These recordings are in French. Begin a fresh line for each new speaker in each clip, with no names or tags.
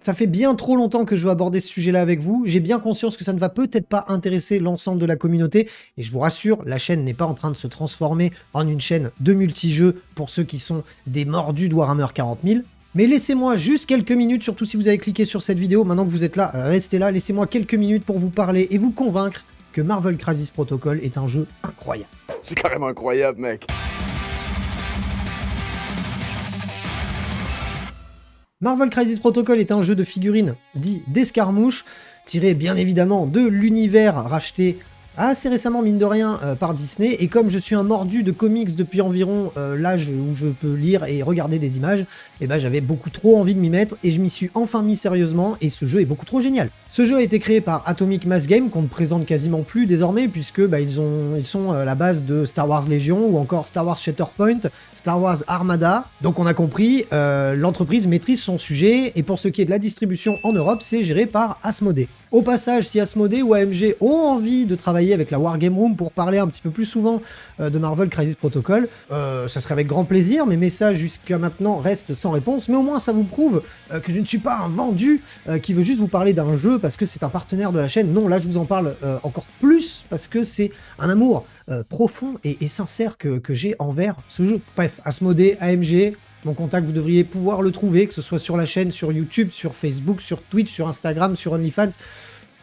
Ça fait bien trop longtemps que je veux aborder ce sujet-là avec vous. J'ai bien conscience que ça ne va peut-être pas intéresser l'ensemble de la communauté. Et je vous rassure, la chaîne n'est pas en train de se transformer en une chaîne de multijeux pour ceux qui sont des mordus de Warhammer 40 000. Mais laissez-moi juste quelques minutes, surtout si vous avez cliqué sur cette vidéo. Maintenant que vous êtes là, restez là. Laissez-moi quelques minutes pour vous parler et vous convaincre que Marvel Crisis Protocol est un jeu incroyable.
C'est carrément incroyable, mec.
Marvel Crisis Protocol est un jeu de figurines dit d'escarmouche, tiré bien évidemment de l'univers racheté assez récemment, mine de rien, par Disney. Et comme je suis un mordu de comics depuis environ l'âge où je peux lire et regarder des images, et ben j'avais beaucoup trop envie de m'y mettre et je m'y suis enfin mis sérieusement et ce jeu est beaucoup trop génial. Ce jeu a été créé par Atomic Mass Games, qu'on ne présente quasiment plus désormais, puisque bah, ils sont la base de Star Wars Legion ou encore Star Wars Shatterpoint, Star Wars Armada. Donc on a compris, l'entreprise maîtrise son sujet, et pour ce qui est de la distribution en Europe, c'est géré par Asmodée. Au passage, si Asmodée ou AMG ont envie de travailler avec la Wargame Room pour parler un petit peu plus souvent de Marvel Crisis Protocol, ça serait avec grand plaisir. Mes messages jusqu'à maintenant restent sans réponse, mais au moins ça vous prouve que je ne suis pas un vendu qui veut juste vous parler d'un jeu parce que c'est un partenaire de la chaîne. Non, là je vous en parle encore plus parce que c'est un amour profond et sincère que j'ai envers ce jeu. Bref, Asmodée, AMG, mon contact, vous devriez pouvoir le trouver, que ce soit sur la chaîne, sur YouTube, sur Facebook, sur Twitch, sur Instagram, sur OnlyFans.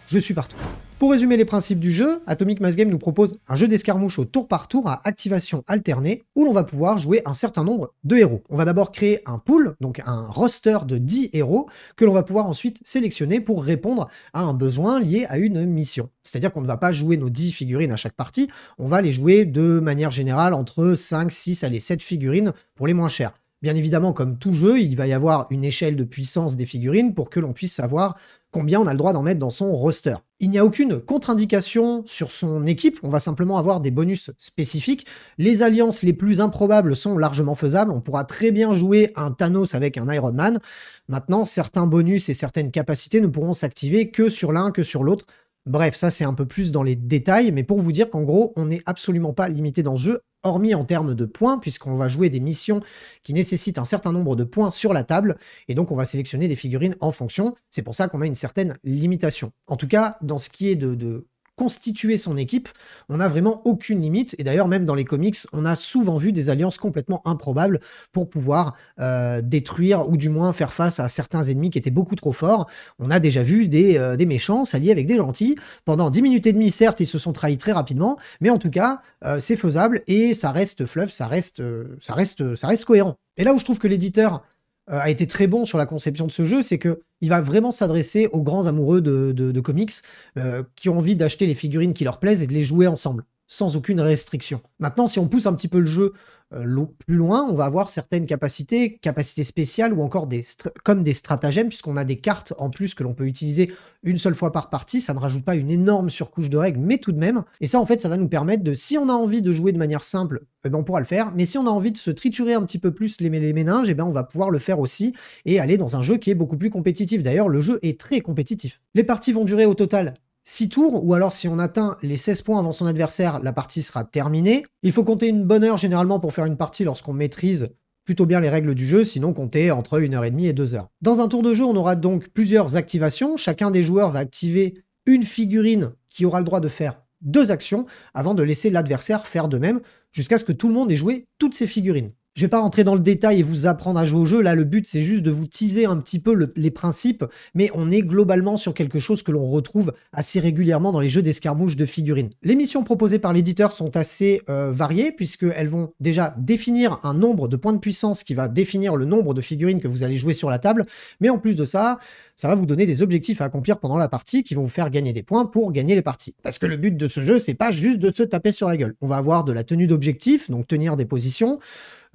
Je suis partout. Pour résumer les principes du jeu, Atomic Mass Games nous propose un jeu d'escarmouche au tour par tour à activation alternée, où l'on va pouvoir jouer un certain nombre de héros. On va d'abord créer un pool, donc un roster de 10 héros, que l'on va pouvoir ensuite sélectionner pour répondre à un besoin lié à une mission. C'est-à-dire qu'on ne va pas jouer nos 10 figurines à chaque partie, on va les jouer de manière générale entre 5, 6, allez, 7 figurines pour les moins chères. Bien évidemment, comme tout jeu, il va y avoir une échelle de puissance des figurines pour que l'on puisse savoir combien on a le droit d'en mettre dans son roster. Il n'y a aucune contre-indication sur son équipe, on va simplement avoir des bonus spécifiques. Les alliances les plus improbables sont largement faisables, on pourra très bien jouer un Thanos avec un Iron Man. Maintenant, certains bonus et certaines capacités ne pourront s'activer que sur l'un, que sur l'autre. Bref, ça c'est un peu plus dans les détails, mais pour vous dire qu'en gros, on n'est absolument pas limité dans ce jeu, hormis en termes de points, puisqu'on va jouer des missions qui nécessitent un certain nombre de points sur la table, et donc on va sélectionner des figurines en fonction. C'est pour ça qu'on a une certaine limitation. En tout cas, dans ce qui est de constituer son équipe, on n'a vraiment aucune limite, et d'ailleurs même dans les comics, on a souvent vu des alliances complètement improbables pour pouvoir détruire ou du moins faire face à certains ennemis qui étaient beaucoup trop forts. On a déjà vu des méchants s'allier avec des gentils. Pendant 10 minutes et demie, certes, ils se sont trahis très rapidement, mais en tout cas, c'est faisable et ça reste fluff, ça reste cohérent. Et là où je trouve que l'éditeur a été très bon sur la conception de ce jeu, c'est que il va vraiment s'adresser aux grands amoureux de comics qui ont envie d'acheter les figurines qui leur plaisent et de les jouer ensemble, sans aucune restriction. Maintenant, si on pousse un petit peu le jeu plus loin, on va avoir certaines capacités spéciales ou encore comme des stratagèmes, puisqu'on a des cartes en plus que l'on peut utiliser une seule fois par partie. Ça ne rajoute pas une énorme surcouche de règles, mais tout de même. Et ça, en fait, ça va nous permettre de, si on a envie de jouer de manière simple, eh ben, on pourra le faire. Mais si on a envie de se triturer un petit peu plus les méninges, eh ben, on va pouvoir le faire aussi et aller dans un jeu qui est beaucoup plus compétitif. D'ailleurs, le jeu est très compétitif. Les parties vont durer au total 6 tours, ou alors si on atteint les 16 points avant son adversaire, la partie sera terminée. Il faut compter une bonne heure généralement pour faire une partie lorsqu'on maîtrise plutôt bien les règles du jeu, sinon compter entre 1h30 et 2 heures. Dans un tour de jeu, on aura donc plusieurs activations. Chacun des joueurs va activer une figurine qui aura le droit de faire 2 actions avant de laisser l'adversaire faire de même, jusqu'à ce que tout le monde ait joué toutes ses figurines. Je vais pas rentrer dans le détail et vous apprendre à jouer au jeu, là le but c'est juste de vous teaser un petit peu les principes, mais on est globalement sur quelque chose que l'on retrouve assez régulièrement dans les jeux d'escarmouche de figurines. Les missions proposées par l'éditeur sont assez variées, puisqu'elles vont déjà définir un nombre de points de puissance qui va définir le nombre de figurines que vous allez jouer sur la table, mais en plus de ça, ça va vous donner des objectifs à accomplir pendant la partie qui vont vous faire gagner des points pour gagner les parties. Parce que le but de ce jeu, c'est pas juste de se taper sur la gueule. On va avoir de la tenue d'objectifs, donc tenir des positions,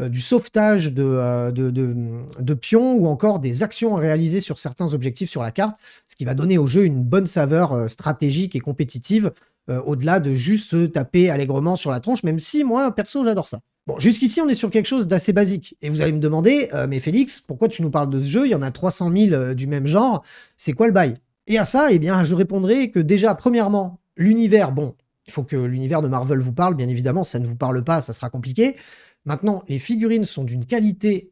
du sauvetage de pions ou encore des actions à réaliser sur certains objectifs sur la carte, ce qui va donner au jeu une bonne saveur stratégique et compétitive, au-delà de juste se taper allègrement sur la tronche, même si moi, perso, j'adore ça. Bon, jusqu'ici, on est sur quelque chose d'assez basique. Et vous allez me demander, mais Félix, pourquoi tu nous parles de ce jeu? Il y en a 300 000 du même genre, c'est quoi le bail? Et à ça, eh bien, je répondrai que déjà, premièrement, l'univers, bon, il faut que l'univers de Marvel vous parle, bien évidemment, ça ne vous parle pas, ça sera compliqué. Maintenant, les figurines sont d'une qualité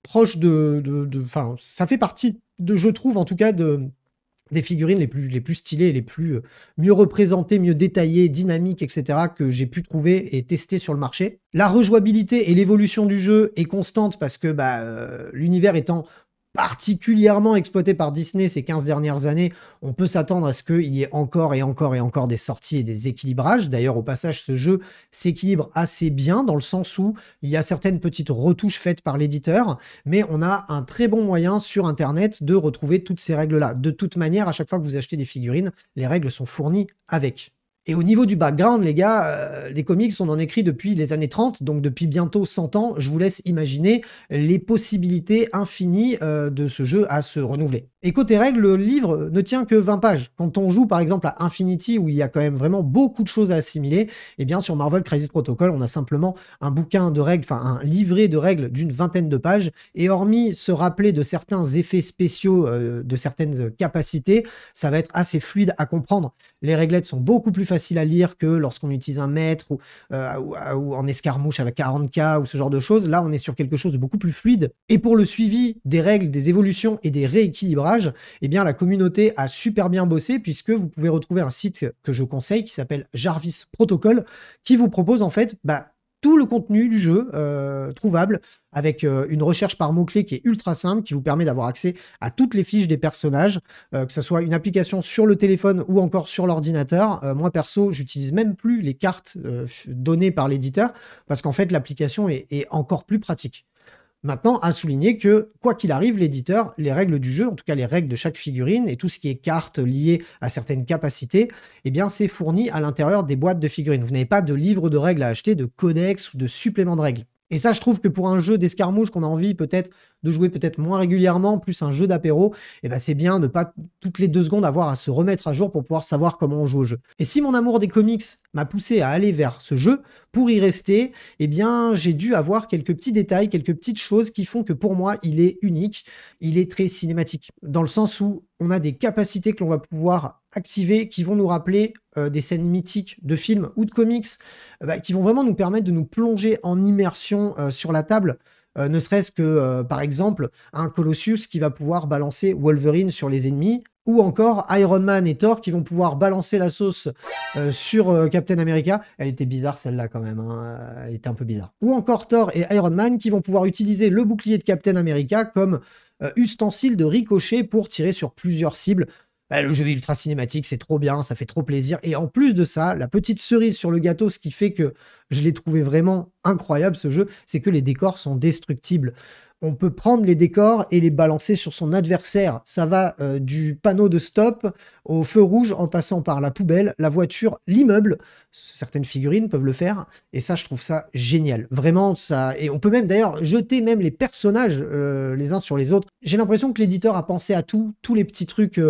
proche enfin, ça fait partie je trouve en tout cas, des figurines les plus stylées, les plus mieux représentées, mieux détaillées, dynamiques, etc. que j'ai pu trouver et tester sur le marché. La rejouabilité et l'évolution du jeu est constante parce que l'univers étant particulièrement exploité par Disney ces 15 dernières années, on peut s'attendre à ce qu'il y ait encore et encore et encore des sorties et des équilibrages. D'ailleurs, au passage, ce jeu s'équilibre assez bien dans le sens où il y a certaines petites retouches faites par l'éditeur, mais on a un très bon moyen sur Internet de retrouver toutes ces règles-là. De toute manière, à chaque fois que vous achetez des figurines, les règles sont fournies avec. Et au niveau du background, les gars, les comics, on en écrit depuis les années 30, donc depuis bientôt 100 ans. Je vous laisse imaginer les possibilités infinies de ce jeu à se renouveler. Et côté règles, le livre ne tient que 20 pages. Quand on joue par exemple à Infinity, où il y a quand même vraiment beaucoup de choses à assimiler, eh bien sur Marvel Crisis Protocol, on a simplement un bouquin de règles, enfin un livret de règles d'une vingtaine de pages. Et hormis se rappeler de certains effets spéciaux, de certaines capacités, ça va être assez fluide à comprendre. Les réglettes sont beaucoup plus faciles à lire que lorsqu'on utilise un mètre ou en escarmouche avec 40K ou ce genre de choses. Là, on est sur quelque chose de beaucoup plus fluide. Et pour le suivi des règles, des évolutions et des rééquilibrages, eh bien, la communauté a super bien bossé puisque vous pouvez retrouver un site que je conseille qui s'appelle Jarvis Protocol qui vous propose en fait tout le contenu du jeu trouvable avec une recherche par mots-clés qui est ultra simple, qui vous permet d'avoir accès à toutes les fiches des personnages, que ce soit une application sur le téléphone ou encore sur l'ordinateur. Moi, perso, j'utilise même plus les cartes données par l'éditeur, parce qu'en fait, l'application est encore plus pratique. Maintenant, à souligner que, quoi qu'il arrive, l'éditeur, les règles du jeu, en tout cas les règles de chaque figurine et tout ce qui est cartes liées à certaines capacités, eh bien, c'est fourni à l'intérieur des boîtes de figurines. Vous n'avez pas de livre de règles à acheter, de codex ou de supplément de règles. Et ça, je trouve que pour un jeu d'escarmouche qu'on a envie peut-être de jouer peut-être moins régulièrement, plus un jeu d'apéro, eh ben c'est bien de pas toutes les 2 secondes avoir à se remettre à jour pour pouvoir savoir comment on joue au jeu. Et si mon amour des comics m'a poussé à aller vers ce jeu, pour y rester, eh bien j'ai dû avoir quelques petits détails, quelques petites choses qui font que pour moi, il est unique, il est très cinématique. Dans le sens où on a des capacités que l'on va pouvoir activer qui vont nous rappeler des scènes mythiques de films ou de comics qui vont vraiment nous permettre de nous plonger en immersion sur la table. Ne serait-ce que, par exemple, un Colossus qui va pouvoir balancer Wolverine sur les ennemis, ou encore Iron Man et Thor qui vont pouvoir balancer la sauce sur Captain America. Elle était bizarre celle-là quand même, hein. Elle était un peu bizarre. Ou encore Thor et Iron Man qui vont pouvoir utiliser le bouclier de Captain America comme ustensile de ricochet pour tirer sur plusieurs cibles. Le jeu est ultra cinématique, c'est trop bien, ça fait trop plaisir. Et en plus de ça, la petite cerise sur le gâteau, ce qui fait que je l'ai trouvé vraiment incroyable ce jeu, c'est que les décors sont destructibles. On peut prendre les décors et les balancer sur son adversaire. Ça va du panneau de stop au feu rouge en passant par la poubelle, la voiture, l'immeuble. Certaines figurines peuvent le faire. Et ça, je trouve ça génial. Vraiment, ça. Et on peut même d'ailleurs jeter même les personnages les uns sur les autres. J'ai l'impression que l'éditeur a pensé à tous les petits trucs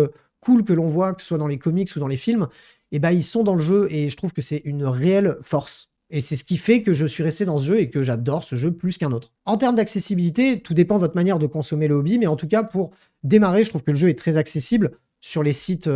cool que l'on voit, que ce soit dans les comics ou dans les films. Et ils sont dans le jeu et je trouve que c'est une réelle force. Et c'est ce qui fait que je suis resté dans ce jeu et que j'adore ce jeu plus qu'un autre. En termes d'accessibilité, tout dépend de votre manière de consommer le hobby, mais en tout cas, pour démarrer, je trouve que le jeu est très accessible. Sur les sites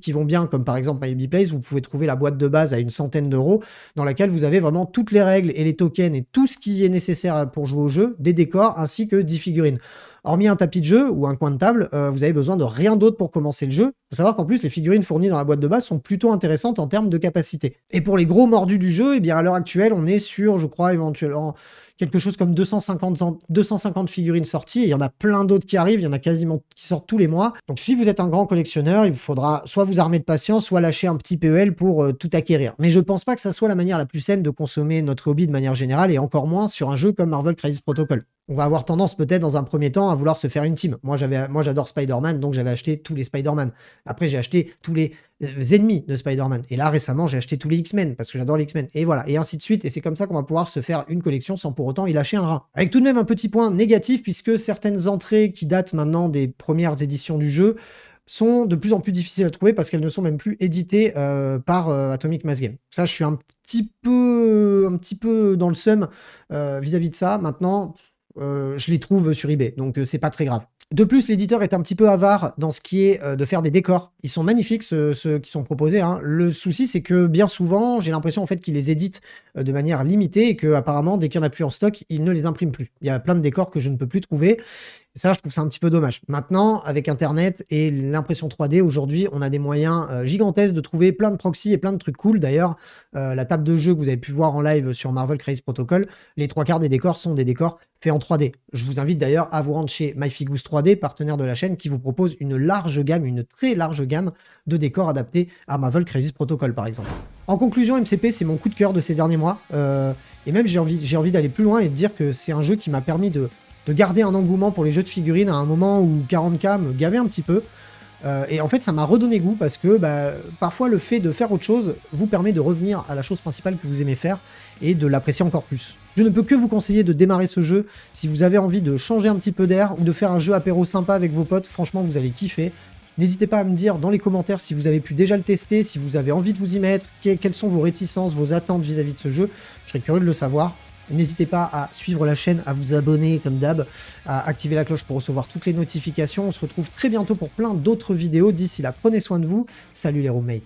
qui vont bien, comme par exemple MyBPlace, vous pouvez trouver la boîte de base à une centaine d'euros, dans laquelle vous avez vraiment toutes les règles et les tokens et tout ce qui est nécessaire pour jouer au jeu, des décors ainsi que 10 figurines. Hormis un tapis de jeu ou un coin de table, vous avez besoin de rien d'autre pour commencer le jeu. Il faut savoir qu'en plus, les figurines fournies dans la boîte de base sont plutôt intéressantes en termes de capacité. Et pour les gros mordus du jeu, eh bien à l'heure actuelle, on est sur, je crois, éventuellement quelque chose comme 250 figurines sorties. Et il y en a plein d'autres qui arrivent, il y en a quasiment qui sortent tous les mois. Donc si vous êtes un grand collectionneur, il vous faudra soit vous armer de patience, soit lâcher un petit PEL pour tout acquérir. Mais je pense pas que ça soit la manière la plus saine de consommer notre hobby de manière générale, et encore moins sur un jeu comme Marvel Crisis Protocol. On va avoir tendance peut-être dans un premier temps à vouloir se faire une team. Moi j'adore Spider-Man, donc j'avais acheté tous les Spider-Man. Après j'ai acheté tous les ennemis de Spider-Man. Et là récemment j'ai acheté tous les X-Men parce que j'adore les X-Men. Et voilà, et ainsi de suite. Et c'est comme ça qu'on va pouvoir se faire une collection sans pour autant y lâcher un rein. Avec tout de même un petit point négatif puisque certaines entrées qui datent maintenant des premières éditions du jeu sont de plus en plus difficiles à trouver parce qu'elles ne sont même plus éditées par Atomic Mass Game. Ça, je suis un petit peu dans le seum vis-à-vis de ça. Maintenant, je les trouve sur eBay, donc c'est pas très grave. De plus, l'éditeur est un petit peu avare dans ce qui est de faire des décors. Ils sont magnifiques, ceux qui sont proposés, hein. Le souci, c'est que bien souvent, j'ai l'impression en fait qu'ils les éditent de manière limitée et que apparemment, dès qu'il n'y en a plus en stock, ils ne les impriment plus. Il y a plein de décors que je ne peux plus trouver. Et ça, je trouve ça un petit peu dommage. Maintenant, avec Internet et l'impression 3D, aujourd'hui, on a des moyens gigantesques de trouver plein de proxys et plein de trucs cool. D'ailleurs, la table de jeu que vous avez pu voir en live sur Marvel Crisis Protocol, les 3/4 des décors sont des décors faits en 3D. Je vous invite d'ailleurs à vous rendre chez MyFigus 3D, partenaire de la chaîne, qui vous propose une large gamme, une très large gamme de décors adaptés à Marvel Crisis Protocol, par exemple. En conclusion, MCP, c'est mon coup de cœur de ces derniers mois. Et même, j'ai envie d'aller plus loin et de dire que c'est un jeu qui m'a permis de garder un engouement pour les jeux de figurines à un moment où 40K me gavait un petit peu. Et en fait, ça m'a redonné goût parce que parfois, le fait de faire autre chose vous permet de revenir à la chose principale que vous aimez faire et de l'apprécier encore plus. Je ne peux que vous conseiller de démarrer ce jeu si vous avez envie de changer un petit peu d'air ou de faire un jeu apéro sympa avec vos potes. Franchement, vous allez kiffer. N'hésitez pas à me dire dans les commentaires si vous avez pu déjà le tester, si vous avez envie de vous y mettre, quelles sont vos réticences, vos attentes vis-à-vis de ce jeu. Je serais curieux de le savoir. N'hésitez pas à suivre la chaîne, à vous abonner comme d'hab, à activer la cloche pour recevoir toutes les notifications. On se retrouve très bientôt pour plein d'autres vidéos. D'ici là, prenez soin de vous. Salut les roommates.